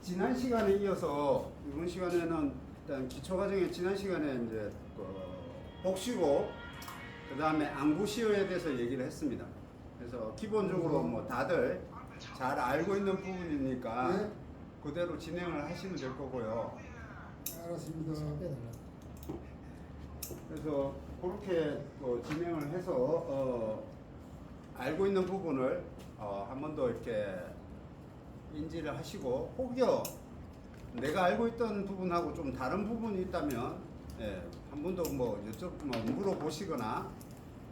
지난 시간에 이어서 이번 시간에는 일단 기초과정의 지난 시간에 이제 복식호 그 다음에 안구시어에 대해서 얘기를 했습니다. 그래서 기본적으로 뭐 다들 잘 알고 있는 부분이니까 네. 그대로 진행을 하시면 될 거고요. 알았습니다. 그래서 그렇게 진행을 해서 알고 있는 부분을 한 번 더 이렇게 인지를 하시고 혹여 내가 알고 있던 부분하고 좀 다른 부분이 있다면 한 번 더 뭐 물어보시거나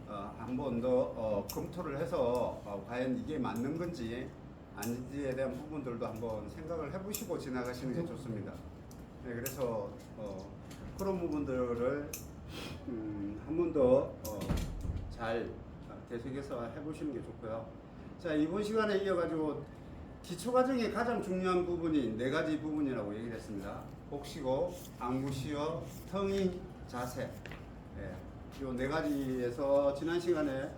한 번 더 검토를 해서 과연 이게 맞는 건지 아닌지에 대한 부분들도 한번 생각을 해보시고 지나가시는 게 좋습니다. 네, 그래서 그런 부분들을 한 번 더 잘 되새겨서 해보시는 게 좋고요. 자, 이번 시간에 이어가지고 기초과정의 가장 중요한 부분이 네 가지 부분이라고 얘기를 했습니다. 복식호, 안구시어, 텅잉, 자세. 이 네 가지에서 지난 시간에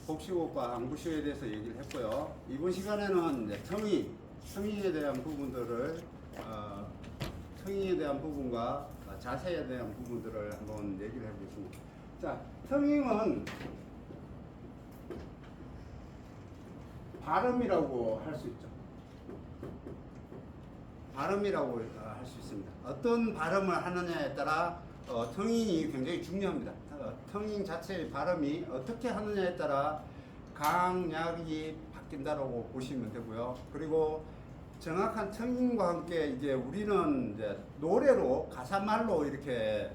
복식호과 안구시어에 대해서 얘기를 했고요. 이번 시간에는 이제 텅잉에 대한 부분들을 텅잉에 대한 부분과 자세에 대한 부분들을 한번 얘기를 해보겠습니다. 자, 텅잉은 발음이라고 할 수 있죠. 발음이라고 할 수 있습니다. 어떤 발음을 하느냐에 따라 텅잉이 굉장히 중요합니다. 텅잉 자체의 발음이 어떻게 하느냐에 따라 강약이 바뀐다라고 보시면 되고요. 그리고 정확한 텅잉과 함께 이제 우리는 이제 노래로 가사말로 이렇게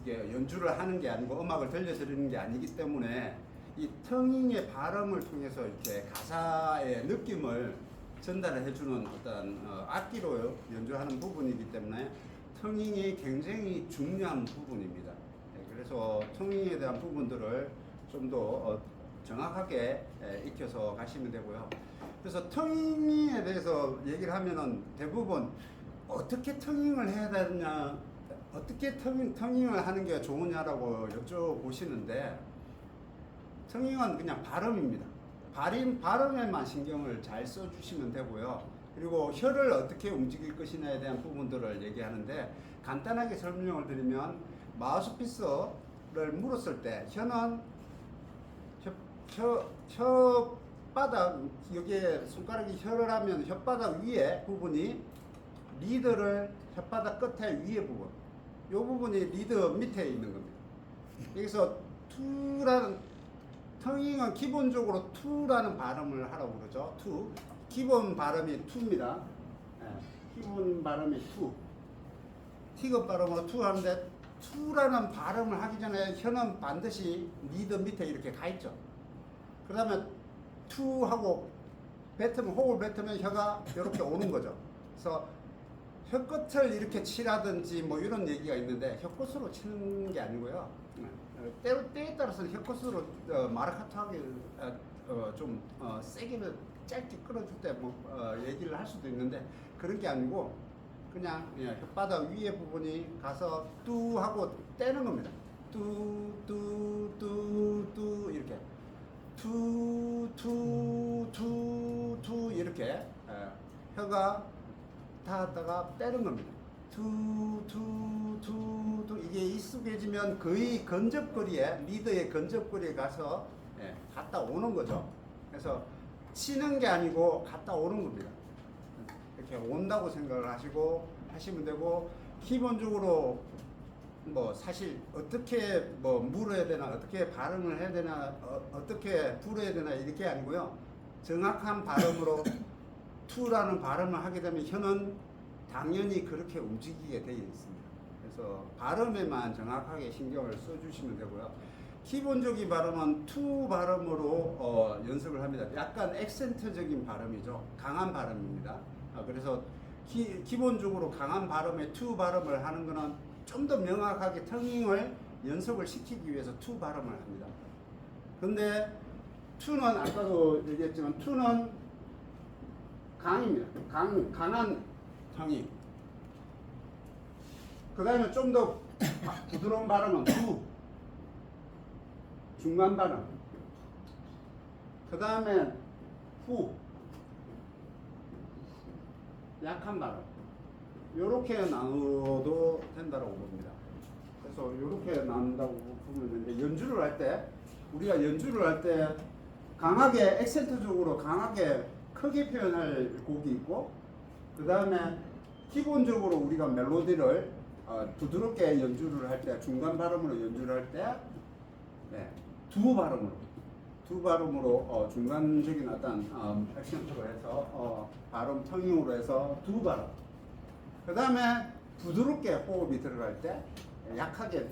이게 연주를 하는 게 아니고 음악을 들려드리는 게 아니기 때문에 이 텅잉의 발음을 통해서 이렇게 가사의 느낌을 전달을 해주는 어떤 악기로 연주하는 부분이기 때문에 텅잉이 굉장히 중요한 부분입니다. 그래서 텅잉에 대한 부분들을 좀 더 정확하게 익혀서 가시면 되고요. 그래서 텅잉에 대해서 얘기를 하면은 대부분 어떻게 텅잉을 해야 되느냐, 어떻게 텅잉을 하는 게 좋으냐라고 여쭤보시는데, 텅잉은 그냥 발음입니다. 발음에만 신경을 잘 써주시면 되고요. 그리고 혀를 어떻게 움직일 것이냐에 대한 부분들을 얘기하는데, 간단하게 설명을 드리면 마우스피스를 물었을 때 혀는 혓바닥, 여기에 손가락이 혀를 하면 혓바닥 위에 부분이 리드를 혓바닥 끝에 위에 부분, 이 부분이 리드 밑에 있는 겁니다. 여기서 투라는 텅잉은 기본적으로 투라는 발음을 하라고 그러죠. 투. 기본 발음이 투입니다. 기본 발음이 투. 티귿 발음으로 투 하는데, 투라는 발음을 하기 전에 혀는 반드시 리드 밑에 이렇게 가 있죠. 그 다음에 투 하고 뱉으면, 호흡을 뱉으면 혀가 이렇게 오는 거죠. 그래서 혀끝을 이렇게 치라든지 뭐 이런 얘기가 있는데, 혀끝으로 치는 게 아니고요. 때에 따라서는 혀끝으로 마라카타하게 좀 세게 짧게 끌어줄 때 뭐 얘기를 할 수도 있는데, 그런 게 아니고 그냥 혓바닥 위에 부분이 가서 뚜 하고 떼는 겁니다. 뚜 이렇게 투 이렇게 혀가 닿았다가 떼는 겁니다. 투 이게 익숙해지면 거의 근접거리에, 리더의 근접거리에 가서 갔다 오는 거죠. 그래서 치는 게 아니고 갔다 오는 겁니다. 이렇게 온다고 생각을 하시고 하시면 되고, 기본적으로 뭐 사실 어떻게 뭐 물어야 되나, 어떻게 발음을 해야 되나, 어떻게 불어야 되나 이렇게 아니고요. 정확한 발음으로 투라는 발음을 하게 되면 혀는 당연히 그렇게 움직이게 되어 있습니다. 그래서 발음에만 정확하게 신경을 써주시면 되고요. 기본적인 발음은 투 발음으로 연습을 합니다. 약간 액센트적인 발음이죠. 강한 발음입니다. 그래서 기본적으로 강한 발음에 투 발음을 하는 것은 좀 더 명확하게 텅잉을 연습을 시키기 위해서 투 발음을 합니다. 근데 투는 아까도 얘기했지만 투는 강입니다. 강한 텅잉. 그 다음에 좀 더 부드러운 발음은 투. 중간 발음. 그 다음에 후. 약한 발음. 요렇게 나눠도 된다고 봅니다. 그래서 요렇게 나눈다고 보면 되는데, 연주를 할 때, 우리가 연주를 할 때 강하게 액센트적으로 강하게 크게 표현할 곡이 있고, 그 다음에 기본적으로 우리가 멜로디를 부드럽게 연주를 할 때, 중간 발음으로 연주를 할 때, 네, 두 발음으로 중간적인 어떤 액센트로 해서 발음 텅잉으로 해서 두 발음. 그 다음에 부드럽게 호흡이 들어갈 때 약하게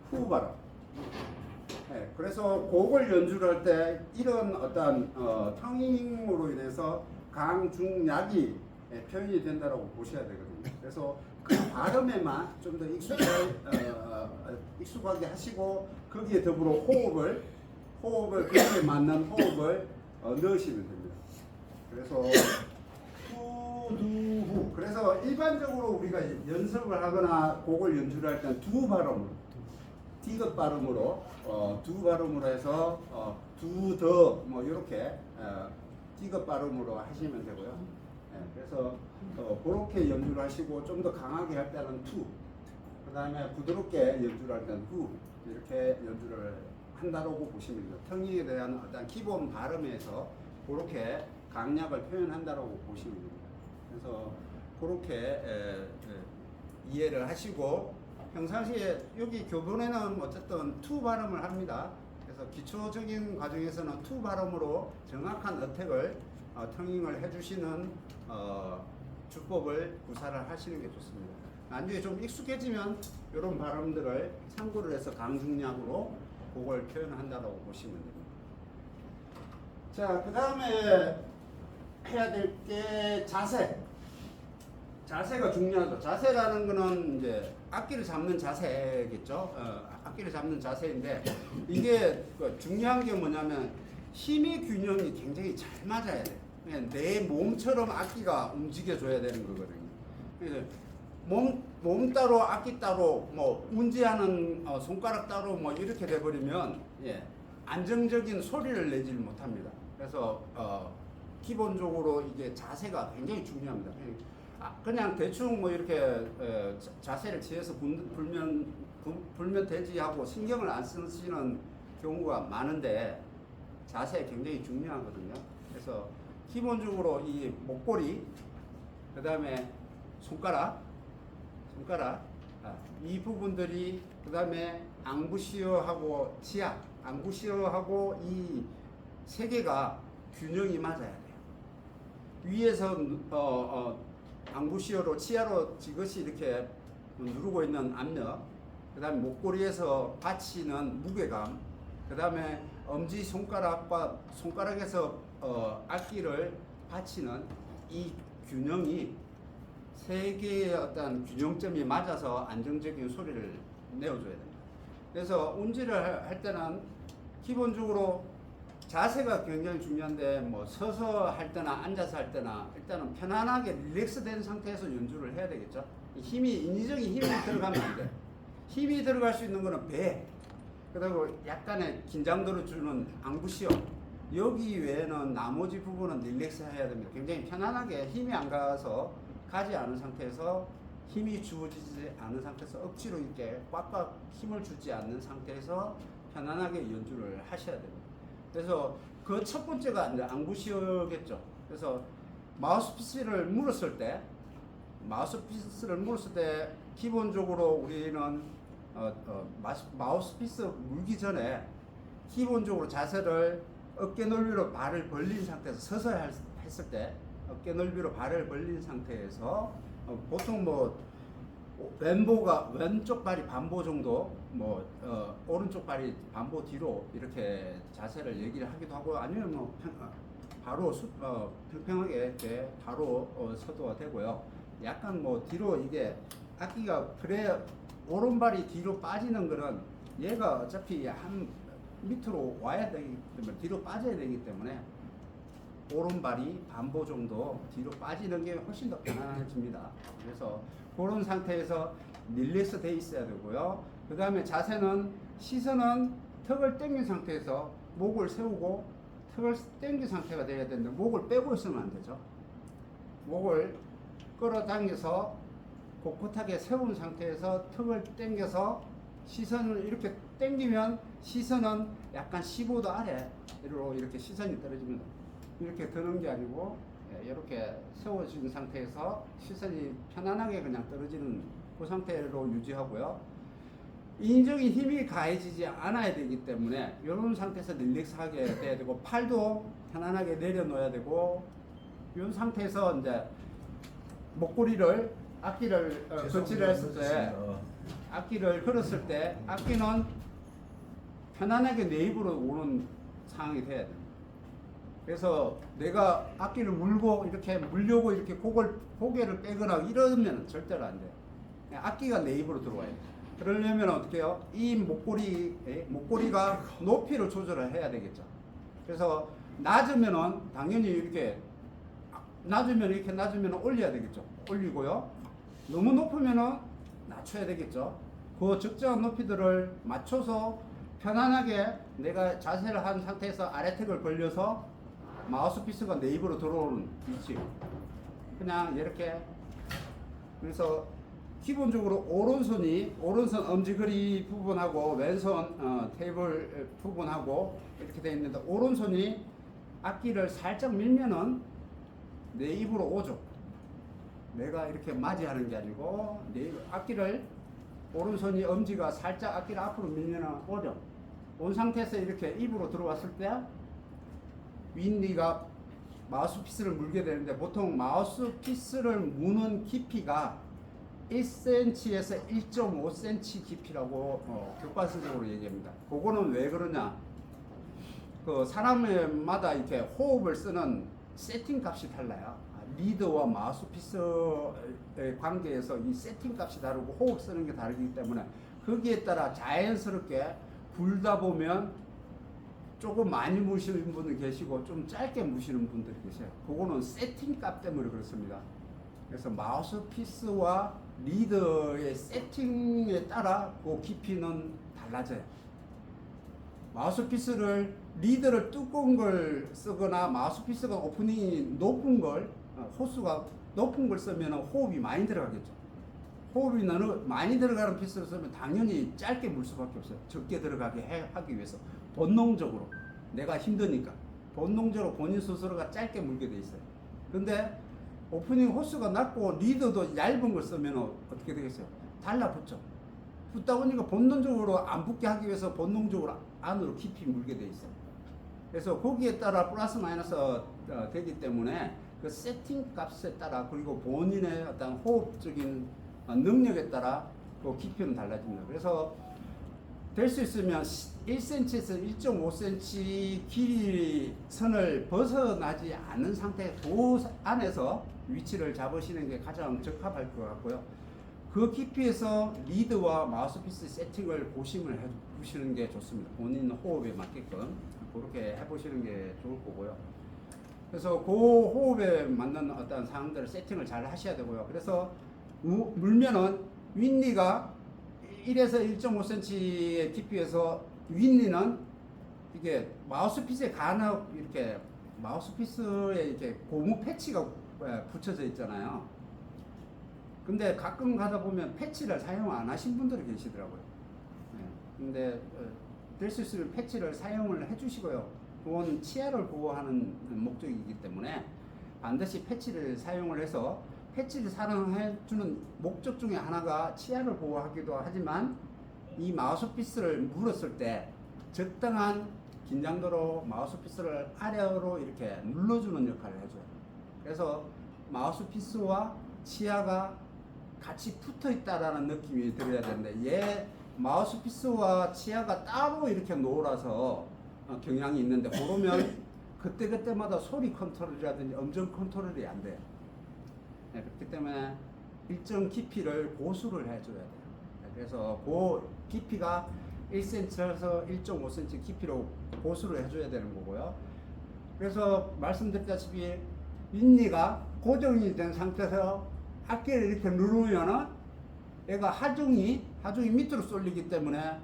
후 발음. 네, 그래서 곡을 연주를 할 때 이런 어떤 텅잉으로 인해서 강, 중, 약이 표현이 된다고 보셔야 되거든요. 그래서 그 발음에만 좀 더 익숙하게 하시고, 거기에 더불어 호흡을 거기에 맞는 호흡을 넣으시면 됩니다. 그래서 후, 두, 후. 그래서 일반적으로 우리가 연습을 하거나 곡을 연주를 할 때는 두 발음으로, 디귿 발음으로 두 발음으로 해서 두, 더, 뭐 이렇게 디귿 발음으로 하시면 되고요. 네, 그래서 그렇게 연주를 하시고, 좀 더 강하게 할 때는 투, 그 다음에 부드럽게 연주를 할 때는 후, 이렇게 연주를 한다고 보시면 돼요. 텅잉에 대한 어떤 기본 발음에서 그렇게 강약을 표현한다고 보시면 됩니다. 그래서 그렇게 이해를 하시고, 평상시에 여기 교본에는 어쨌든 투 발음을 합니다. 그래서 기초적인 과정에서는 투 발음으로 정확한 어택을 텅잉을 해주시는 주법을 구사를 하시는 게 좋습니다. 나중에 좀 익숙해지면 이런 발음들을 참고를 해서 강중약으로 곡을 표현한다고 보시면 됩니다. 자, 그 다음에 해야 될 게 자세. 자세가 중요하죠. 자세라는 거는 이제 악기를 잡는 자세겠죠. 악기를 잡는 자세인데, 이게 중요한 게 뭐냐면 힘의 균형이 굉장히 잘 맞아야 돼. 그냥 내 몸처럼 악기가 움직여줘야 되는 거거든요. 그래서 몸 따로 악기 따로 뭐 운지하는 손가락 따로 뭐 이렇게 돼버리면 안정적인 소리를 내질 못합니다. 그래서 기본적으로 이게 자세가 굉장히 중요합니다. 그냥 대충 뭐 이렇게 자세를 취해서 불면 되지 하고 신경을 안 쓰시는 경우가 많은데, 자세 굉장히 중요하거든요. 그래서 기본적으로 이 목걸이, 그 다음에 손가락, 이 부분들이, 그 다음에 앙부시어하고 치아, 앙부시어하고 이 세 개가 균형이 맞아야 돼요. 위에서 앙부시어로 치아로 지그시 이렇게 누르고 있는 압력, 그 다음에 목걸이에서 받치는 무게감, 그 다음에 엄지 손가락과 손가락에서 악기를 받치는 이 균형이 세 개의 어떤 균형점이 맞아서 안정적인 소리를 내어줘야 됩니다. 그래서 운지를 할 때는 기본적으로 자세가 굉장히 중요한데, 뭐 서서 할 때나 앉아서 할 때나 일단은 편안하게 릴렉스된 상태에서 연주를 해야 되겠죠. 인위적인 힘이 들어가면 안 돼. 힘이 들어갈 수 있는 거는 배, 그리고 약간의 긴장도를 주는 앙부시어, 여기 외에는 나머지 부분은 릴렉스 해야 됩니다. 굉장히 편안하게 힘이 안 가지 않은 상태에서, 힘이 주어지지 않은 상태에서 억지로 이렇게 꽉꽉 힘을 주지 않는 상태에서 편안하게 연주를 하셔야 됩니다. 그래서 그 첫 번째가 이제 앙부시어겠죠. 그래서 마우스피스를 물었을 때 기본적으로 우리는 마우스피스 물기 전에 기본적으로 자세를 어깨 넓이로 발을 벌린 상태에서 서서 했을 때 어깨 넓이로 발을 벌린 상태에서 보통 뭐 왼쪽 발이 반보 정도, 뭐 오른쪽 발이 반보 뒤로 이렇게 자세를 얘기를 하기도 하고, 아니면 뭐 바로 평평하게 이렇게 바로 서도 되고요. 약간 뭐 뒤로, 이게 악기가 오른발이 뒤로 빠지는 거는 얘가 어차피 한 밑으로 와야 되기 때문에, 뒤로 빠져야 되기 때문에 오른발이 반보 정도 뒤로 빠지는 게 훨씬 더 편안해집니다. 그래서 그런 상태에서 릴렉스 돼 있어야 되고요. 그 다음에 자세는, 시선은 턱을 당긴 상태에서 목을 세우고 턱을 당긴 상태가 돼야 되는데 목을 빼고 있으면 안 되죠. 목을 끌어당겨서 꼿꼿하게 세운 상태에서 턱을 당겨서 시선을 이렇게 당기면 시선은 약간 15도 아래로 이렇게 시선이 떨어집니다. 이렇게 드는 게 아니고 이렇게 세워진 상태에서 시선이 편안하게 그냥 떨어지는 그 상태로 유지하고요. 인적인 힘이 가해지지 않아야 되기 때문에 이런 상태에서 릴렉스하게 돼야 되고 팔도 편안하게 내려놓아야 되고 이 상태에서 이제 목걸이를 악기를 거치를 했을 때 악기를 걸었을 때 악기는 편안하게 내 입으로 오는 상황이 돼야 됩니다. 그래서 내가 악기를 물고 이렇게 물려고 이렇게 고개를 빼거나 이러면 절대로 안 돼요. 악기가 내 입으로 들어와야 돼요. 그러려면 어떻게 해요? 이 목걸이가 높이를 조절을 해야 되겠죠. 그래서 낮으면은 당연히 이렇게 낮으면 올려야 되겠죠. 올리고요. 너무 높으면은 낮춰야 되겠죠. 그 적정한 높이들을 맞춰서 편안하게 내가 자세를 한 상태에서 아래턱을 벌려서 마우스피스가 내 입으로 들어오는 위치. 그냥 이렇게. 그래서 기본적으로 오른손 엄지거리 부분하고 왼손 테이블 부분하고 이렇게 되어 있는데 오른손이 악기를 살짝 밀면은 내 입으로 오죠. 내가 이렇게 맞이하는 게 아니고 내 악기를 오른손이 엄지가 살짝 악기를 앞으로 밀면은 오죠. 온 상태에서 이렇게 입으로 들어왔을 때 윗니가 마우스피스를 물게 되는데 보통 마우스피스를 무는 깊이가 1cm에서 1.5cm 깊이라고 교과서적으로 얘기합니다. 그거는 왜 그러냐? 그 사람마다 이렇게 호흡을 쓰는 세팅 값이 달라요. 리드와 마우스피스의 관계에서 이 세팅 값이 다르고 호흡 쓰는 게 다르기 때문에 거기에 따라 자연스럽게 불다 보면 조금 많이 무시는 분들 계시고 좀 짧게 무시는 분들이 계세요. 그거는 세팅 값 때문에 그렇습니다. 그래서 마우스피스와 리더의 세팅에 따라 그 깊이는 달라져요. 마우스피스를 리더를 두꺼운 걸 쓰거나 마우스피스가 오프닝이 높은 걸 호수가 높은 걸 쓰면 호흡이 많이 들어가겠죠. 호흡이 많이 들어가는 피스를 쓰면 당연히 짧게 물 수밖에 없어요. 적게 들어가게 하기 위해서 본능적으로 내가 힘드니까 본능적으로 본인 스스로가 짧게 물게 돼 있어요. 근데 오프닝 호수가 낮고 리더도 얇은 걸 쓰면 어떻게 되겠어요? 달라붙죠. 붙다 보니까 본능적으로 안 붙게 하기 위해서 본능적으로 안으로 깊이 물게 돼 있어요. 그래서 거기에 따라 플러스 마이너스 되기 때문에 그 세팅 값에 따라 그리고 본인의 어떤 호흡적인 능력에 따라 그 깊이는 달라집니다. 그래서 될 수 있으면 1cm에서 1.5cm 길이 선을 벗어나지 않는 상태 그 안에서 위치를 잡으시는 게 가장 적합할 것 같고요. 그 깊이에서 리드와 마우스피스 세팅을 고심을 해보시는 게 좋습니다. 본인 호흡에 맞게끔 그렇게 해보시는 게 좋을 거고요. 그래서 그 호흡에 맞는 어떤 상황들을 세팅을 잘 하셔야 되고요. 그래서 물면은 윗니가 1에서 1.5cm의 깊이에서 윗니는 이게 마우스피스에 간혹 이렇게 마우스피스에 이렇게 고무 패치가 붙여져 있잖아요. 근데 가끔 가다 보면 패치를 사용 안 하신 분들이 계시더라고요. 근데 될 수 있으면 패치를 사용을 해주시고요. 그건 치아를 보호하는 목적이기 때문에 반드시 패치를 사용을 해서 패치를 사용해주는 목적 중에 하나가 치아를 보호하기도 하지만 이 마우스피스를 물었을 때 적당한 긴장도로 마우스피스를 아래로 이렇게 눌러주는 역할을 해줘요. 그래서 마우스피스와 치아가 같이 붙어 있다라는 느낌이 들어야 되는데 얘 마우스피스와 치아가 따로 이렇게 놀아서 경향이 있는데 그러면 그때그때마다 소리 컨트롤이라든지 음정 컨트롤이 안 돼요. 네, 그렇기 때문에 일정 깊이를 고수를 해줘야 돼요. 네, 그래서 그 깊이가 1cm에서 1.5cm 깊이로 고수를 해줘야 되는 거고요. 그래서 말씀드렸다시피 윗니가 고정이 된 상태에서 악기를 이렇게 누르면은 얘가 하중이 밑으로 쏠리기 때문에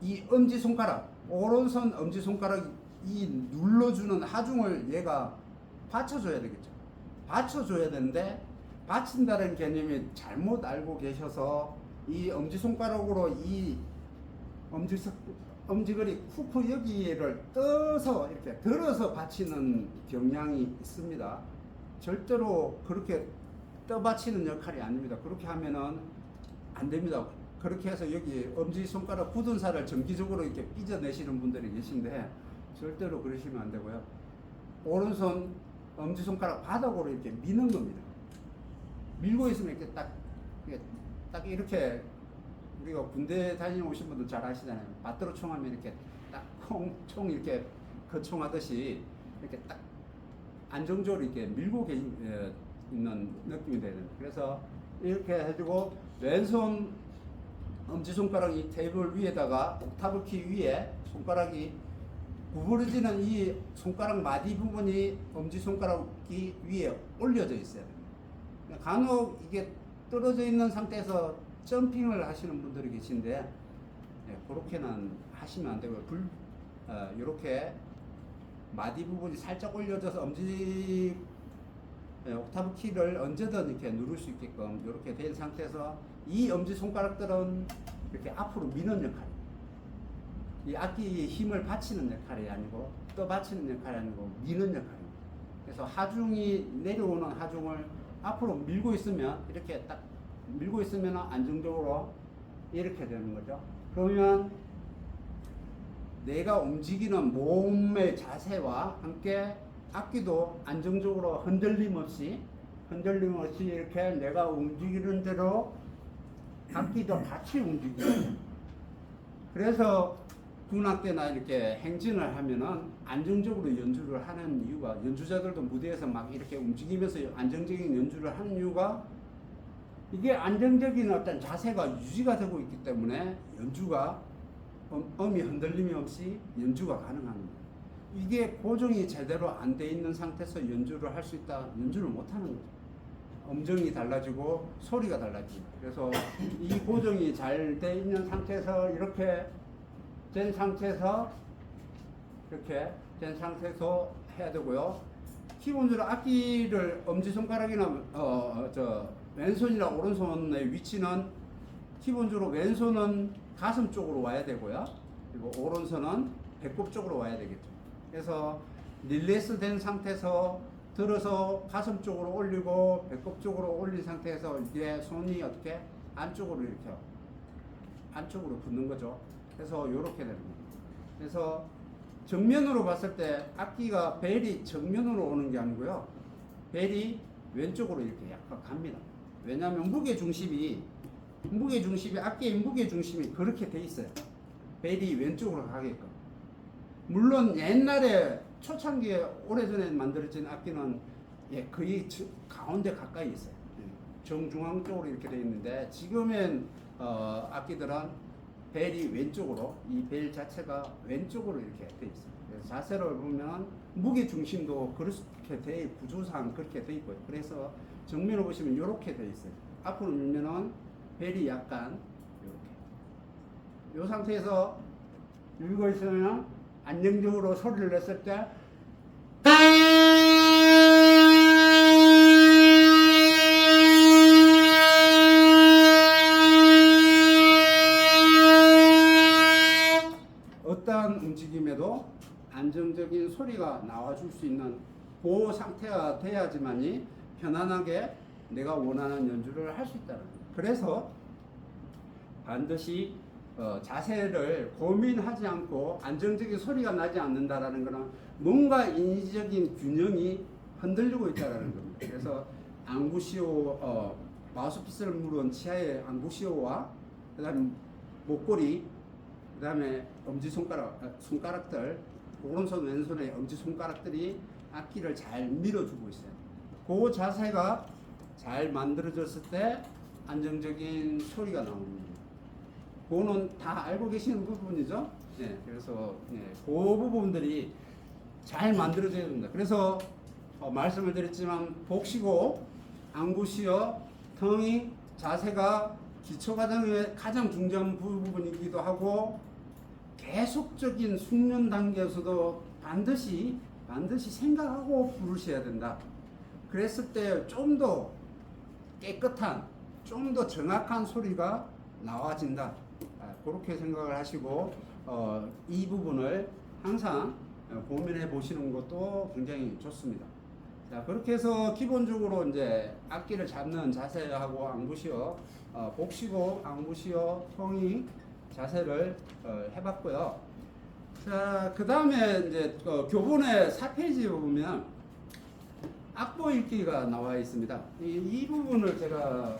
이 엄지손가락, 오른손 엄지손가락이 이 눌러주는 하중을 얘가 받쳐줘야 되겠죠. 받쳐줘야 되는데 받친다는 개념이 잘못 알고 계셔서 이 엄지손가락으로 이 엄지거리 후프 여기를 떠서 이렇게 들어서 받치는 경향이 있습니다. 절대로 그렇게 떠받치는 역할이 아닙니다. 그렇게 하면은 안 됩니다. 그렇게 해서 여기 엄지손가락 굳은 살을 정기적으로 이렇게 삐져내시는 분들이 계신데 절대로 그러시면 안 되고요. 오른손 엄지손가락 바닥으로 이렇게 미는 겁니다. 밀고 있으면 이렇게 딱 이렇게 우리가 군대 다녀오신 분들 잘 아시잖아요. 밭으로 총하면 이렇게 딱 총 이렇게 거총하듯이 이렇게 딱 안정적으로 이렇게 밀고 있는 느낌이 되는. 그래서 이렇게 해주고 왼손 엄지손가락이 테이블 위에다가 옥타브 키 위에 손가락이 구부러지는 이 손가락 마디 부분이 엄지손가락이 위에 올려져 있어요. 간혹 이게 떨어져 있는 상태에서 점핑을 하시는 분들이 계신데 그렇게는 하시면 안 되고요. 이렇게 마디 부분이 살짝 올려져서 엄지 옥타브 키를 언제든 이렇게 누를 수 있게끔 이렇게 된 상태에서 이 엄지 손가락들은 이렇게 앞으로 미는 역할입니다. 이 악기의 힘을 받치는 역할이 아니고 떠받치는 역할이 아니고 미는 역할입니다. 그래서 하중이 내려오는 하중을 앞으로 밀고 있으면 이렇게 딱 밀고 있으면 안정적으로 이렇게 되는 거죠. 그러면 내가 움직이는 몸의 자세와 함께 악기도 안정적으로 흔들림 없이 이렇게 내가 움직이는 대로 악기도 같이 움직이고, 그래서 군악 때나 이렇게 행진을 하면은 안정적으로 연주를 하는 이유가, 연주자들도 무대에서 막 이렇게 움직이면서 안정적인 연주를 하는 이유가 이게 안정적인 어떤 자세가 유지가 되고 있기 때문에 연주가 음이 흔들림이 없이 연주가 가능합니다. 이게 고정이 제대로 안 돼 있는 상태에서 연주를 할 수 있다, 연주를 못 하는 거죠. 음정이 달라지고 소리가 달라지고. 그래서 이 고정이 잘 돼 있는 상태에서 이렇게 된 상태에서 해야 되고요. 기본적으로 악기를 엄지손가락이나 왼손이나 오른손의 위치는 기본적으로 왼손은 가슴 쪽으로 와야 되고요. 그리고 오른손은 배꼽 쪽으로 와야 되겠죠. 그래서 릴레이스 된 상태에서 들어서 가슴 쪽으로 올리고 배꼽 쪽으로 올린 상태에서 이제 손이 어떻게 안쪽으로 이렇게 안쪽으로 붙는 거죠. 그래서 이렇게 되는 겁니다. 그래서 정면으로 봤을 때 악기가 벨이 정면으로 오는 게 아니고요. 벨이 왼쪽으로 이렇게 약간 갑니다. 왜냐하면 무게중심이 악기의 무게중심이 그렇게 돼 있어요. 벨이 왼쪽으로 가게끔. 물론 옛날에 초창기에 오래전에 만들어진 악기는 거의 가운데 가까이 있어요. 정중앙 쪽으로 이렇게 돼 있는데 지금은 악기들은 벨이 왼쪽으로, 이 벨 자체가 왼쪽으로 이렇게 돼 있어요. 그래서 자세를 보면 무게 중심도 그렇게 돼, 구조상 그렇게 돼 있고요. 그래서 정면을 보시면 이렇게 돼 있어요. 앞으로 밀면은 벨이 약간 이렇게. 이 상태에서 밀고 있으면 안정적으로 소리를 냈을 때 어떠한 움직임에도 안정적인 소리가 나와줄 수 있는 그 상태가 돼야지만이 편안하게 내가 원하는 연주를 할 수 있다는 거예요. 그래서 반드시 자세를 고민하지 않고 안정적인 소리가 나지 않는다라는 것은 뭔가 인위적인 균형이 흔들리고 있다는 겁니다. 그래서 앙구시오, 마우스피스를 물은 치아의 앙구시오와 그다음에 목걸이, 그다음에 손가락들, 오른손 왼손의 엄지손가락들이 악기를 잘 밀어주고 있어요. 그 자세가 잘 만들어졌을 때 안정적인 소리가 나옵니다. 그거는 다 알고 계시는 부분이죠. 네, 그래서 그 부분들이 잘 만들어져야 됩니다. 그래서 말씀을 드렸지만 복시고, 앙구시어, 텅이 자세가 기초 과정의 가장 중요한 부분이기도 하고 계속적인 숙련 단계에서도 반드시 생각하고 부르셔야 된다. 그랬을 때 좀 더 깨끗한, 좀 더 정확한 소리가 나와진다. 그렇게 생각을 하시고 이 부분을 항상 고민해 보시는 것도 굉장히 좋습니다. 자, 그렇게 해서 기본적으로 이제 악기를 잡는 자세하고 앙부시어, 복시고 앙부시어 통이 자세를 해봤고요. 자, 그 다음에 이제 교본의 4페이지에 보면 악보 읽기가 나와 있습니다. 이 부분을 제가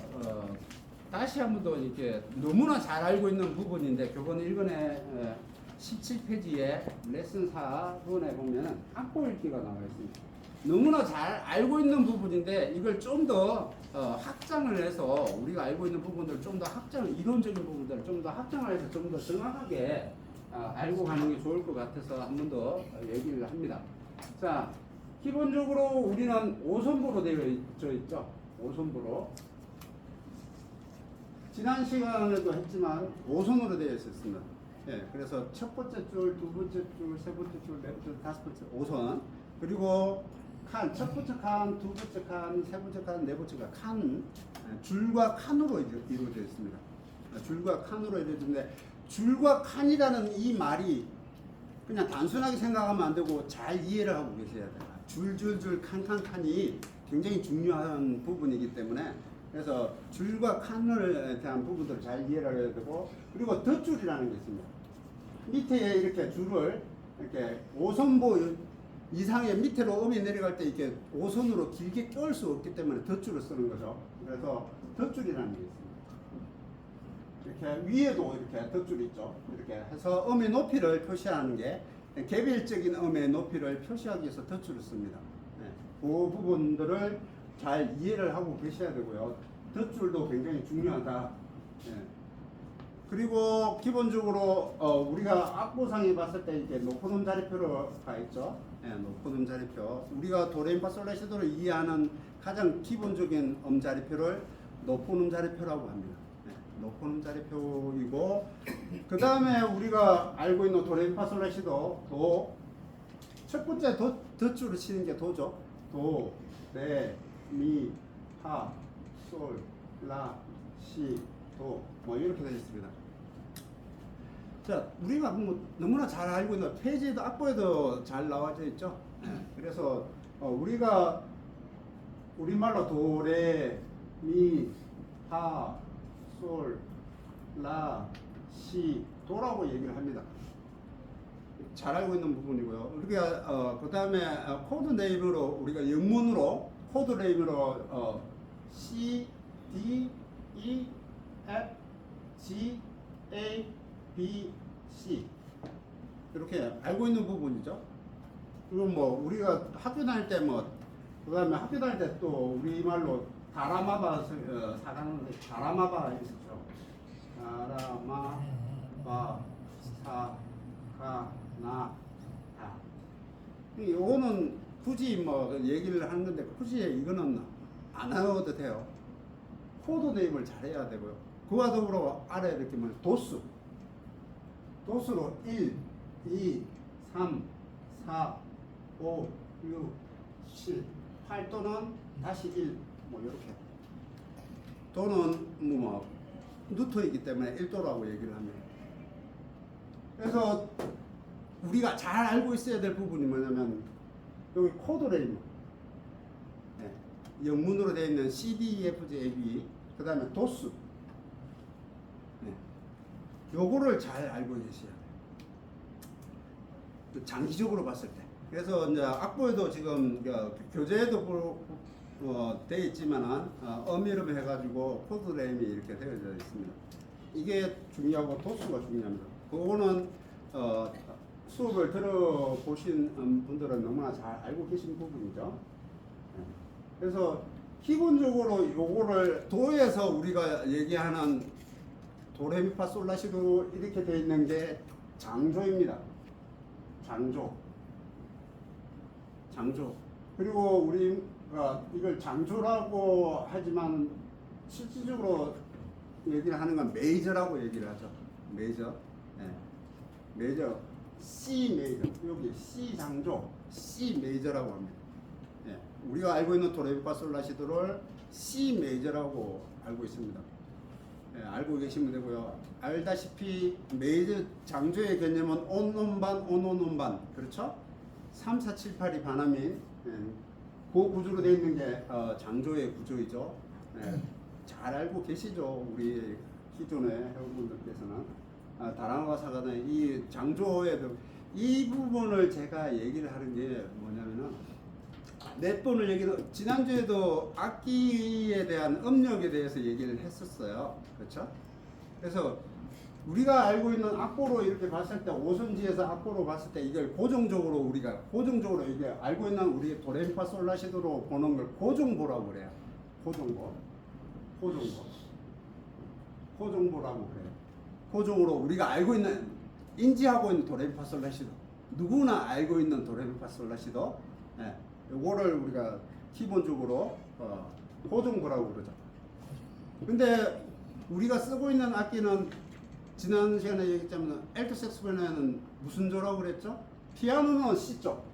다시 한 번 더 이렇게 너무나 잘 알고 있는 부분인데 교본 1권의 17페이지에 레슨 4번에 보면은 악보 읽기가 나와 있습니다. 너무나 잘 알고 있는 부분인데 이걸 좀 더 확장을 해서 우리가 알고 있는 부분들을 좀 더 이론적인 부분들을 좀 더 확장을 해서 좀 더 정확하게 알고 가는 게 좋을 것 같아서 한 번 더 얘기를 합니다. 자, 기본적으로 우리는 5손부로 되어 있죠. 5손부로. 지난 시간에도 했지만 5손으로 되어 있었습니다. 예, 그래서 첫 번째 줄, 두 번째 줄, 세 번째 줄, 네 번째, 다섯 번째 5손. 그리고 칸, 첫 번째 칸, 두 번째 칸, 세 번째 칸, 네 번째가 칸, 줄과 칸으로 이루어져 있습니다. 줄과 칸으로 이루어지는데 줄과 칸이라는 이 말이 그냥 단순하게 생각하면 안 되고 잘 이해를 하고 계셔야 돼요. 줄줄줄 칸칸칸이 굉장히 중요한 부분이기 때문에 그래서 줄과 칸을 대한 부분들을 잘 이해를 해야 되고 그리고 덧줄이라는 게 있습니다. 밑에 이렇게 줄을 이렇게 5손보 이상의 밑으로 음이 내려갈 때 이렇게 5손으로 길게 껴올 수 없기 때문에 덧줄을 쓰는 거죠. 그래서 덧줄이라는 게 있습니다. 이렇게 위에도 이렇게 덧줄이 있죠. 이렇게 해서 음의 높이를 표시하는 게 개별적인 음의 높이를 표시하기 위해서 덧줄을 씁니다. 네. 그 부분들을 잘 이해를 하고 계셔야 되고요. 덧줄도 굉장히 중요하다. 네. 그리고 기본적으로 우리가 악보상에 봤을 때 이렇게 높은 음자리표가 있죠. 네, 높은 음자리표. 우리가 도레미파솔라시도를 이해하는 가장 기본적인 음자리표를 높은 음자리표라고 합니다. 네, 높은 음자리표이고 그 다음에 우리가 알고 있는 도레미파솔라시도 도 첫 번째 덧줄을 치는 게 도죠. 도, 레, 미, 파, 솔, 라, 시, 도 뭐 이렇게 되어 있습니다. 자, 우리가 뭐 너무나 잘 알고 있는 페이지에도 악보에도 잘 나와져 있죠. 그래서 우리가 우리말로 도, 레, 미, 파, 솔, 라, 시, 도라고 얘기를 합니다. 잘 알고 있는 부분이고요. 우리가 그 다음에 코드 네임으로 우리가 영문으로 코드 네임으로 C, D, E, F, G, A, B, C 이렇게 알고 있는 부분이죠. 그리고 뭐 우리가 학교 다닐 때 뭐 그다음에 학교 다닐 때 또 우리 말로 다라마바 사가는 다라마바 있었죠. 다라마바 사가나 다. 이거는 굳이 뭐 얘기를 하는 건데 굳이 이거는 안 하셔도 돼요. 코드 네임을 잘해야 되고요. 그와 더불어 알아야 될 게 뭐냐 도수. 도수로 1, 2, 3, 4, 5, 6, 7, 8 또는 다시 1, 뭐 이렇게. 또는 뭐 누터이기 때문에 1도라고 얘기를 합니다. 그래서 우리가 잘 알고 있어야 될 부분이 뭐냐면 여기 코드 네임. 네. 영문으로 되어 있는 C, D, E, F, G, A, B. 그 다음에 도수. 네. 요거를 잘 알고 계셔야 돼요. 장기적으로 봤을 때. 그래서 이제 악보에도 지금 교재에도 되어 있지만은 어미름 해가지고 코드 네임이 이렇게 되어져 있습니다. 이게 중요하고 도수가 중요합니다. 그거는 수업을 들어보신 분들은 너무나 잘 알고 계신 부분이죠. 네. 그래서 기본적으로 요거를 도에서 우리가 얘기하는 도레미파솔라시도 이렇게 되어 있는 게 장조입니다. 장조. 그리고 우리가 이걸 장조라고 하지만 실질적으로 얘기를 하는 건 메이저라고 얘기를 하죠. 메이저. 네. 메이저. C 메이저, 여기 C 장조, C 메이저라고 합니다. 예, 우리가 알고 있는 도레미파솔라시도를 C 메이저라고 알고 있습니다. 예, 알고 계시면 되고요. 알다시피 메이저 장조의 개념은 온온반, 온온온반, 그렇죠? 3, 4, 7, 8이 반함인 그 구조로 되어 있는 게 장조의 구조이죠. 예, 잘 알고 계시죠, 우리 기존의 회원분들께서는. 다랑과 사과는 이 장조의 이 부분을 제가 얘기를 하는 게 뭐냐면은 몇 번을 지난주에도 악기에 대한 음력에 대해서 얘기를 했었어요. 그렇죠? 그래서 우리가 알고 있는 악보로 이렇게 봤을 때 오선지에서 악보로 봤을 때 이걸 고정적으로 이게 알고 있는 우리 도레미파솔라시도로 보는 걸 고정보라고 그래요. 고정보라고 그래요. 고정으로 우리가 알고 있는 인지하고 있는 도레미파솔라시도 누구나 알고 있는 도레미파솔라시도 예, 요거를 우리가 기본적으로 고정보라고 그러죠. 근데 우리가 쓰고 있는 악기는 지난 시간에 얘기했자면 엘트 색소폰에는 무슨 조라고 그랬죠? 피아노는 C조.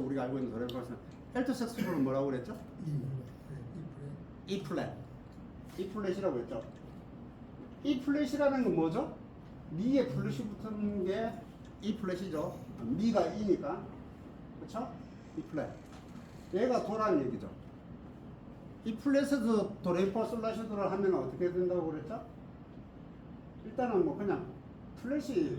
우리가 알고 있는 도레미파솔. 엘트 색소폰은 뭐라고 그랬죠? E 플랫이라고 했죠. E 플랫이라는 건 뭐죠? 미에 플랫이 붙은 게 E 플랫이죠. 미가 E니까. 그렇죠? E 플랫. 얘가 도라는 얘기죠. E 플랫에서 도레미파솔라시도를 하면 어떻게 된다고 그랬죠? 일단은 뭐 그냥 플랫이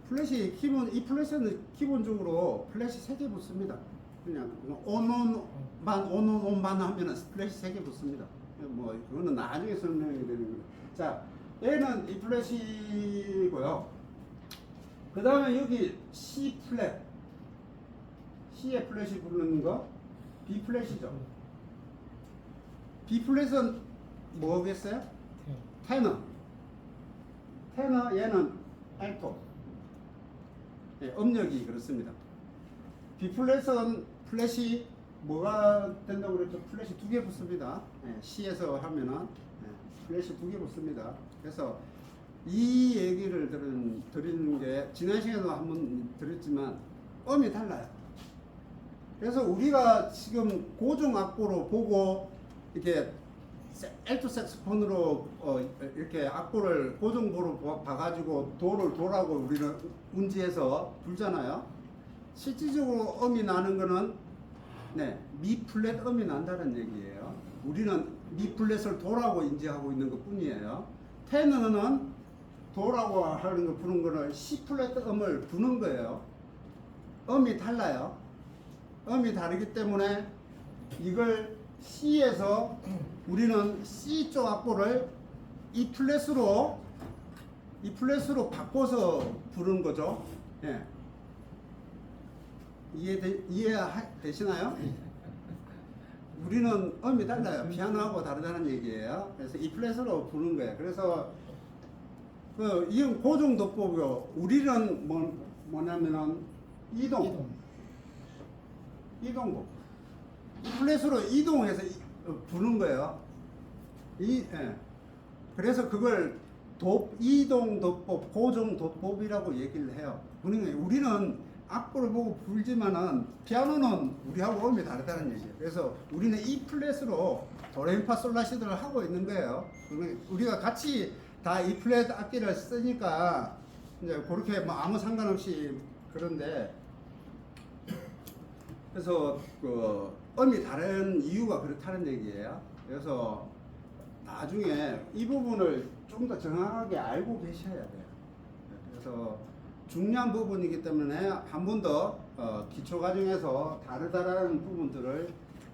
플랫이 E 플랫은 기본적으로 플랫이 3개 붙습니다. 그냥 온반 하면은 플랫이 3개 붙습니다. 뭐 그거는 나중에 설명이 되는 거예요. 자, 얘는 E 플랫이고요. 그 다음에 여기 C 플랫, C의 플랫이 부르는 거 B 플랫이죠. B 플랫은 뭐겠어요? 테너, 얘는 알토. 예, 음력이 그렇습니다. B 플랫은 플랫이 뭐가 된다고 그랬죠? 플랫이 2개 붙습니다. 예, C에서 하면은 플랫이 2개 붙습니다. 그래서 이 얘기를 드리는 게 지난 시간에도 한번 드렸지만 음이 달라요. 그래서 우리가 지금 고정 악보로 보고 이렇게 엘토 색소폰으로 이렇게 악보를 고정보로 봐가지고 도를 도라고 우리는 운지해서 불잖아요. 실질적으로 음이 나는 거는 미 플랫 음이 난다는 얘기예요. 우리는 미 플랫을 도라고 인지하고 있는 것 뿐이에요. 테너는 도라고 하는 거 부는 거는 C 플랫 음을 부는 거예요. 음이 달라요. 음이 다르기 때문에 이걸 C에서 우리는 C 쪽 악보를 E 플랫으로 바꿔서 부르는 거죠. 예. 이해되시나요? 우리는 음이 달라요. 피아노하고 다르다는 얘기예요. 그래서 E 플랫으로 부르는 거예요. 그래서 이건 고정도법이고 우리는 뭐냐면은 이동법. E 플랫으로 이동해서 부는 거예요. 그래서 그걸 이동도법, 고정도법이라고 얘기를 해요. 우리는 악보를 보고 불지만은 피아노는 우리하고 음이 다르다는 얘기예요. 그래서 우리는 E 플랫으로 도레미파솔라시도를 하고 있는 거예요. 우리가 같이 다 E 플랫 악기를 쓰니까 이제 그렇게 뭐 아무 상관없이 그런데 그래서 음이 다른 이유가 그렇다는 얘기예요. 그래서 나중에 이 부분을 좀 더 정확하게 알고 계셔야 돼요. 그래서 중요한 부분이기 때문에 한 번 더 기초 과정에서 다르다라는 부분들을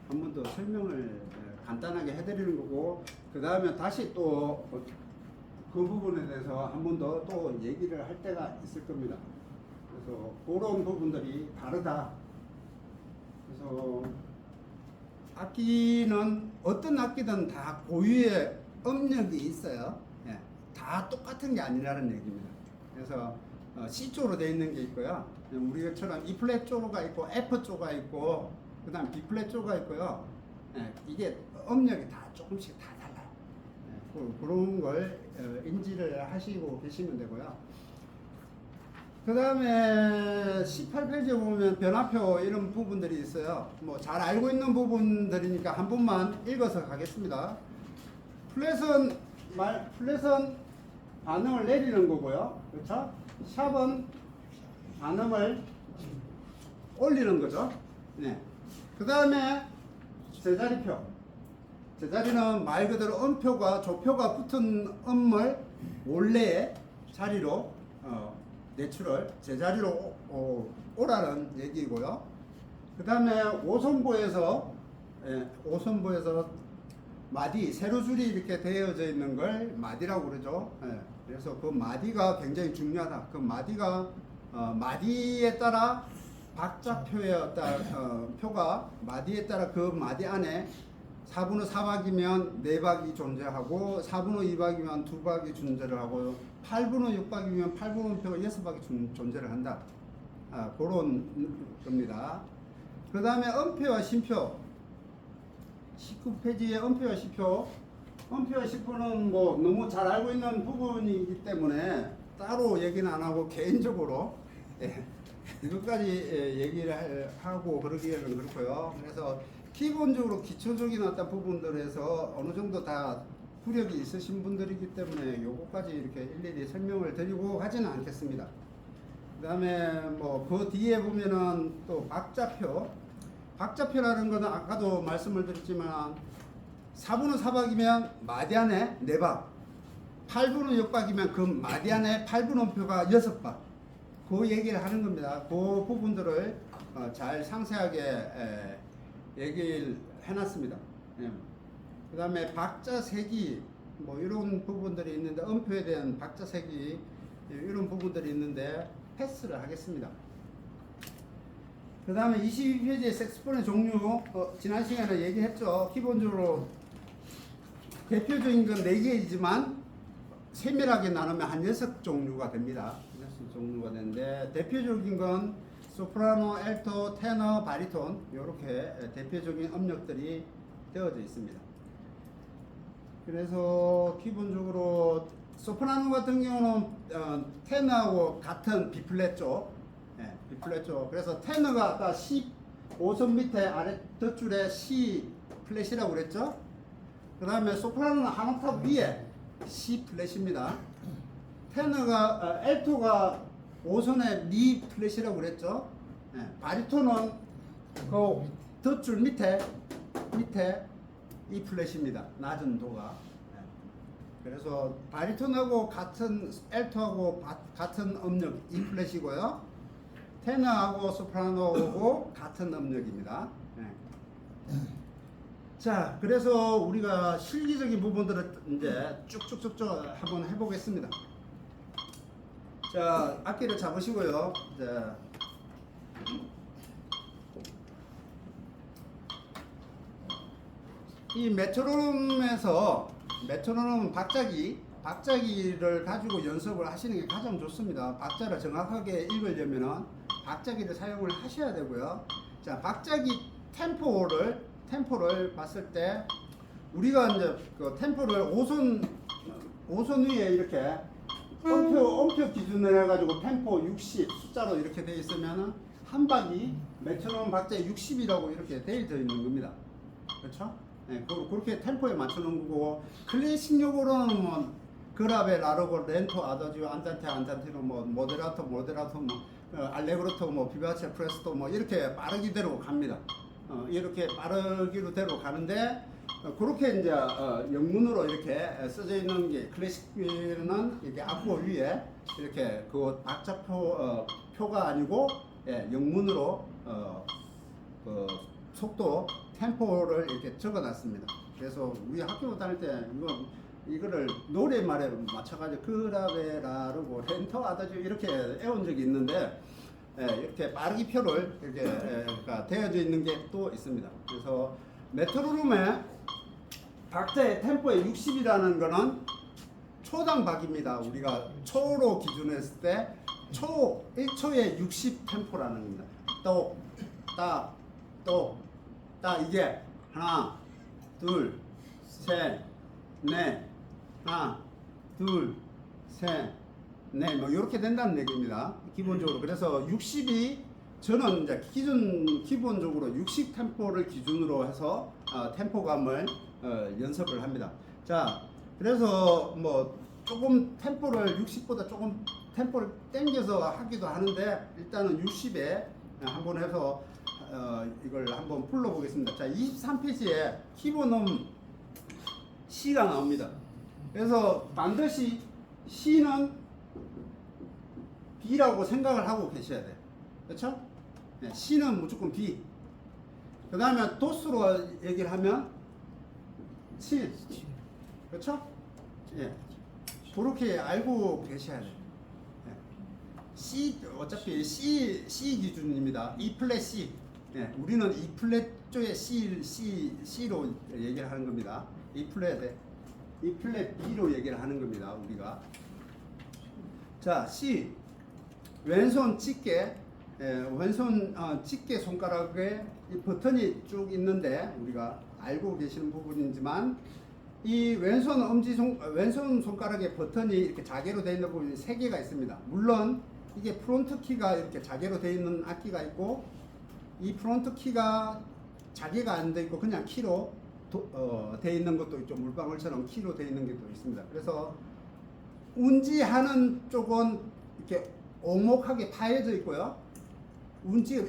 한 번 더 설명을 간단하게 해드리는 거고, 그 다음에 다시 또 그 부분에 대해서 한 번 더 또 얘기를 할 때가 있을 겁니다. 그래서 그런 부분들이 다르다. 그래서 악기는 어떤 악기든 다 고유의 음력이 있어요. 예, 다 똑같은 게 아니라는 얘기입니다. 그래서 C 쪽으로 되어 있는 게 있고요. 우리처럼 E 플랫 쪽가 있고 F 쪽가 있고 그다음 B 플랫조가 있고요. 예, 이게 음역이 다 조금씩 다 달라요. 예, 그런 걸 인지를 하시고 계시면 되고요. 그 다음에 18페이지에 보면 변화표 이런 부분들이 있어요. 뭐 잘 알고 있는 부분들이니까 한 번만 읽어서 가겠습니다. 플랫은 반응을 내리는 거고요. 그렇죠? 샵은 반응을 올리는 거죠. 네. 그 다음에 제자리표. 제자리는 말 그대로 음표가 조표가 붙은 음을 원래의 자리로 내추럴 제자리로 오라는 얘기고요. 그 다음에 오선보에서 마디 세로 줄이 이렇게 되어져 있는 걸 마디라고 그러죠. 예, 그래서 그 마디가 굉장히 중요하다. 그 마디가 마디에 따라 박자표에 따라 표가 마디에 따라 그 마디 안에 4분의 4박이면 4박이 존재하고 4분의 2박이면 2박이 존재를 하고 8분의 6박이면 8분의 표가 6박이 존재를 한다. 그런 겁니다. 그 다음에 음표와 심표 19페이지에 음표와 심표 음표와 심표는 뭐 너무 잘 알고 있는 부분이기 때문에 따로 얘기는 안 하고 개인적으로 이것까지 얘기를 하고 그러기에는 그렇고요. 그래서 기본적으로 기초적인 어떤 부분들에서 어느 정도 다 구력이 있으신 분들이기 때문에 요거까지 이렇게 일일이 설명을 드리고 하지는 않겠습니다. 그 다음에 뭐 그 뒤에 보면은 또 박자표라는 거는 아까도 말씀을 드렸지만 4분의 4박이면 마디 안에 4박 8분의 6박이면 그 마디 안에 8분의 표가 6박 그 얘기를 하는 겁니다. 그 부분들을 잘 상세하게 얘기를 해놨습니다. 예. 그 다음에 박자 세기 뭐 이런 부분들이 있는데 음표에 대한 박자 세기 이런 부분들이 있는데 패스를 하겠습니다. 그 다음에 22페이지에 색소폰의 종류 지난 시간에 얘기했죠. 기본적으로 대표적인 건 4개이지만 세밀하게 나누면 한 6종류가 됩니다. 6종류가 되는데 대표적인 건 소프라노, 엘토, 테너, 바리톤 이렇게 대표적인 음역들이 되어져 있습니다. 그래서 기본적으로 소프라노 같은 경우는 테너하고 같은 B플랫 쪽, B플랫. 그래서 테너가 아까 C 5선 밑에 아래 덧줄에 C 플랫이라고 그랬죠. 그 다음에 소프라노는 한 옥탑 위에 C 플랫입니다. 테너가 엘토가 5선에 미 플랫이라고 그랬죠. 바리톤은 그 덧줄 밑에 이 플랫입니다. 낮은 도가. 그래서 바리톤하고 같은 엘토하고 같은 음역 이 플랫이고요. 테너하고 소프라노하고 같은 음역입니다. 자, 그래서 우리가 실기적인 부분들을 이제 쭉쭉쭉쭉 한번 해보겠습니다. 자, 악기를 잡으시고요. 자, 이 메트로놈에서 메트로놈은 박자기를 가지고 연습을 하시는 게 가장 좋습니다. 박자를 정확하게 읽으려면은 박자기를 사용을 하셔야 되고요. 자, 박자기 템포를 봤을 때 우리가 이제 그 템포를 5선 위에 이렇게 음표 기준으로 해가지고 템포 60 숫자로 이렇게 되어 있으면은 한 박이 메트로놈 박자 60이라고 이렇게 되어 있는 겁니다. 그렇죠? 네, 그렇게 템포에 맞추는 거고 클래식용으로는 뭐 그라베, 라르고, 렌토, 아다지오, 안단테로 뭐 모데라토, 뭐 알레그로토, 뭐 비바체, 프레스토 뭐 이렇게 빠르기대로 갑니다. 이렇게 빠르기로 대로 가는데 그렇게 이제 영문으로 이렇게 써져 있는 게 클래식은 이렇게 악보 위에 이렇게 그 박자표 표가 아니고 영문으로 그 속도 템포를 이렇게 적어놨습니다. 그래서 우리 학교 다닐 때 이거를 노래말에 맞춰가지고 그라베, 라르고, 렌토, 아다지오 이렇게 애운 적이 있는데 이렇게 빠르기 표를 이렇게 되어져 있는 게 또 있습니다. 그래서 메트로놈의 박자의 템포의 60이라는 거는 초당 박입니다. 우리가 초로 기준했을 때 1초에 60 템포라는 겁니다. 또, 딱 이게 하나, 둘, 셋, 넷, 하나, 둘, 셋, 넷, 뭐 이렇게 된다는 얘기입니다. 기본적으로. 그래서 60이 저는 이제 기본적으로 60 템포를 기준으로 해서 템포감을 연습을 합니다. 자, 그래서 뭐 조금 템포를 60보다 조금 템포를 당겨서 하기도 하는데 일단은 60에 한번 해서 이걸 한번 불러보겠습니다. 자, 23페이지에 키보놈 C가 나옵니다. 그래서 반드시 C는 B라고 생각을 하고 계셔야 돼요. 그렇죠? 네, C는 무조건 B. 그 다음에 도수로 얘기를 하면 7. 그렇죠? 예. 그렇게 알고 계셔야 돼요. 예. C, 어차피 C 기준입니다. E 플랫 C. 예. 우리는 E 플랫 쪽에 C로 얘기를 하는 겁니다. E 플랫 B로 얘기를 하는 겁니다. 우리가. 자, C. 왼손 집게. 왼손 집게 손가락에 이 버튼이 쭉 있는데 우리가 알고 계시는 부분이지만 이 왼손 손가락에 버튼이 이렇게 자개로 되어 있는 부분이 3개가 있습니다. 물론 이게 프론트 키가 이렇게 자개로 되어 있는 악기가 있고 이 프론트 키가 자개가 안 되어 있고 그냥 키로 되어 있는 것도 있죠. 물방울처럼 키로 되어 있는 것도 있습니다. 그래서 운지하는 쪽은 이렇게 오목하게 파여져 있고요.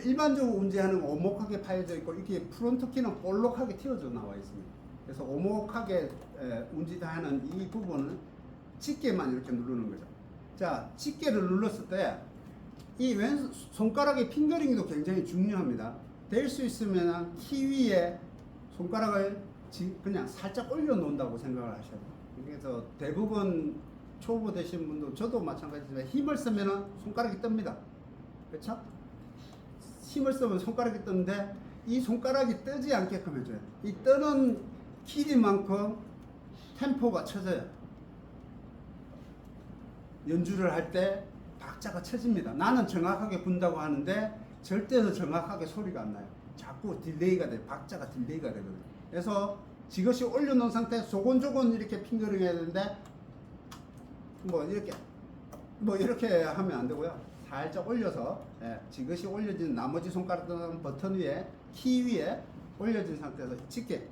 일반적으로 운지하는 건 오목하게 파여져 있고 이렇게 프론트 키는 볼록하게 튀어져 나와 있습니다. 그래서 오목하게 운지하는 이 부분은 집게만 이렇게 누르는 거죠. 자, 집게를 눌렀을 때 이 왼 손가락의 핑거링도 굉장히 중요합니다. 될 수 있으면 키 위에 손가락을 그냥 살짝 올려 놓는다고 생각을 하셔야 돼요. 그래서 대부분 초보 되신 분도 저도 마찬가지지만 힘을 쓰면 손가락이 뜹니다. 그렇죠? 힘을 쓰면 손가락이 뜨는데 이 손가락이 뜨지 않게끔 해줘야 돼요. 이 뜨는 길이만큼 템포가 쳐져요. 연주를 할 때 박자가 쳐집니다. 나는 정확하게 분다고 하는데 절대로 정확하게 소리가 안 나요. 자꾸 딜레이가 돼요. 박자가 딜레이가 되거든요. 그래서 지그시 올려놓은 상태 조곤조곤 이렇게 핑거링 해야 되는데 뭐 이렇게 하면 안 되고요. 살짝 올려서 지그시 올려진 나머지 손가락은 버튼 위에 키 위에 올려진 상태에서 집게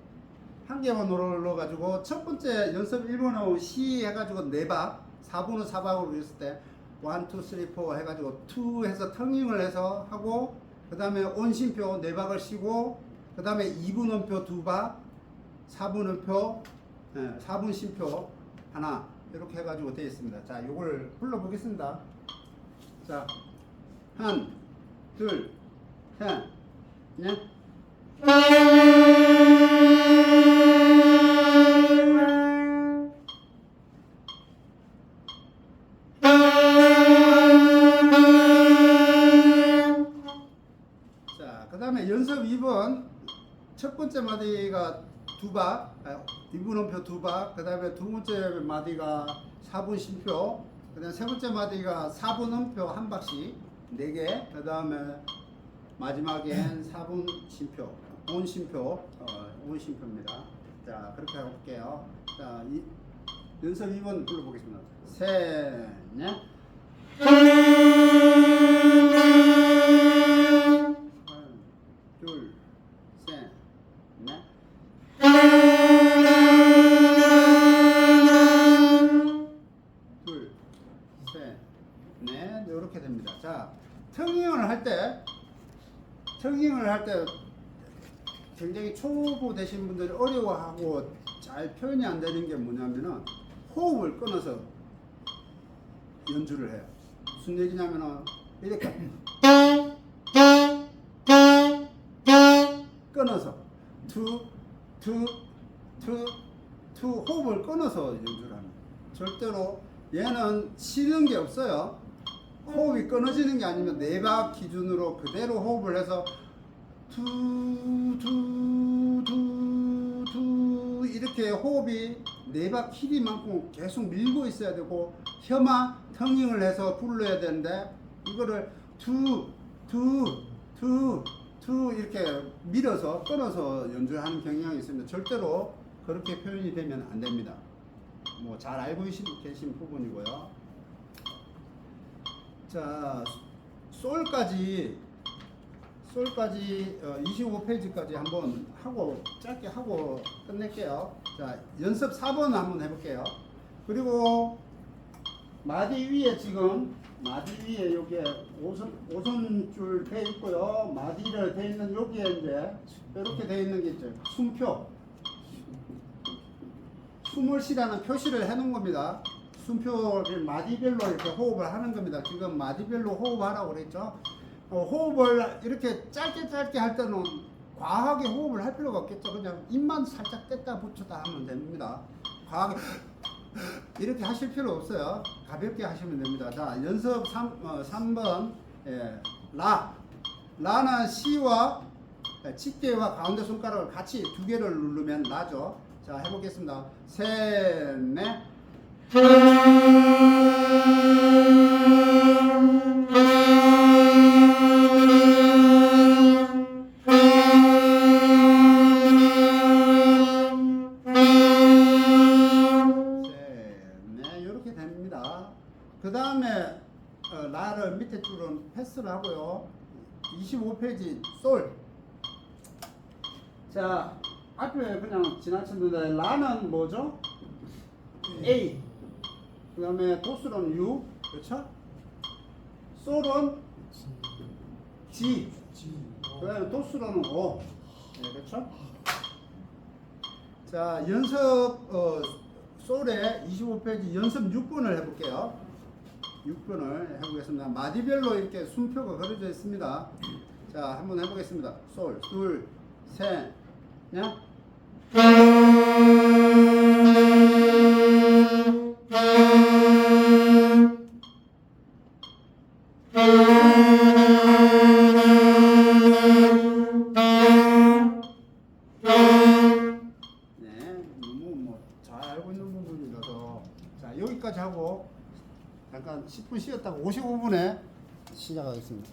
한 개만 눌러가지고 첫 번째 연습 1번하고 C 해가지고 4박 4분의 4박으로 했을 때 1, 2, 3, 4 해가지고 2 해서 턴닝을 해서 하고 그 다음에 온심표 4박을 쉬고 그 다음에 2분음표 2박 4분음표 4분 심표 하나 이렇게 해가지고 되어 있습니다. 자, 요걸 불러보겠습니다. 자, 한, 둘, 셋, 넷. 자, 그 다음에 연습 2번 첫 번째 마디가 2박 2분음표 2박 그 다음에 두 번째 마디가 4분 심표 그 다음에 세 번째 마디가 4분음표 1박씩 4개 그 다음에 마지막엔 4분 심표 온심표입니다. 자, 그렇게 해볼게요. 자, 연습 2번 불러보겠습니다. 셋, 넷. 둘, 셋, 넷. 둘, 셋, 넷. 이렇게 됩니다. 자, 턴닝을 할 때 굉장히 초보 되신 분들이 어려워하고 잘 표현이 안 되는 게 뭐냐면은 호흡을 끊어서 연주를 해요. 무슨 얘기냐면은 이렇게 끊어서 투 호흡을 끊어서 연주를 합니다. 절대로 얘는 쉬는 게 없어요. 호흡이 끊어지는 게 아니면 4박 기준으로 그대로 호흡을 해서 투 이렇게 호흡이 4박 길이만큼 계속 밀고 있어야 되고 혀마 턴닝을 해서 불러야 되는데 이거를 투 to 이렇게 밀어서 끊어서 연주하는 경향이 있습니다. 절대로 그렇게 표현이 되면 안 됩니다. 뭐 잘 알고 계신 부분이고요. 자, 솔까지 25페이지까지 한번 하고 짧게 하고 끝낼게요. 자, 연습 4번 한번 해볼게요. 그리고 마디 위에 지금 마디 위에 여기에 5선줄 돼 있고요. 마디를 돼 있는 여기에 이제 이렇게 돼 있는 게 있죠. 숨표. 숨을 쉬라는 표시를 해 놓은 겁니다. 숨표를 마디별로 이렇게 호흡을 하는 겁니다. 지금 마디별로 호흡하라고 그랬죠. 호흡을 이렇게 짧게 할 때는 과하게 호흡을 할 필요가 없겠죠. 그냥 입만 살짝 뗐다 붙였다 하면 됩니다. 과하게 이렇게 하실 필요 없어요. 가볍게 하시면 됩니다. 자, 연습 3번 라는 C와 집게와 가운데 손가락을 같이 두 개를 누르면 라죠. 자, 해보겠습니다. 셋, 넷. 이렇게 됩니다. 그 다음에 라를 밑에 줄은 패스를 하고요. 25페이지 솔. 자, 앞에 그냥 지나쳤는데 라는 뭐죠? A. 그 다음에 도스는 U. 그렇죠? 솔은 G. 그 다음에 도스는 O. 네, 그렇죠? 자, 연습 솔의 25페이지 연습 6번을 해볼게요. 6번을 해보겠습니다. 마디별로 이렇게 숨표가 그려져 있습니다. 자, 한번 해보겠습니다. 솔, 둘, 셋, 넷. 잘 알고 있는 부분이라서 자, 여기까지 하고 잠깐 10분 쉬었다가 55분에 시작하겠습니다.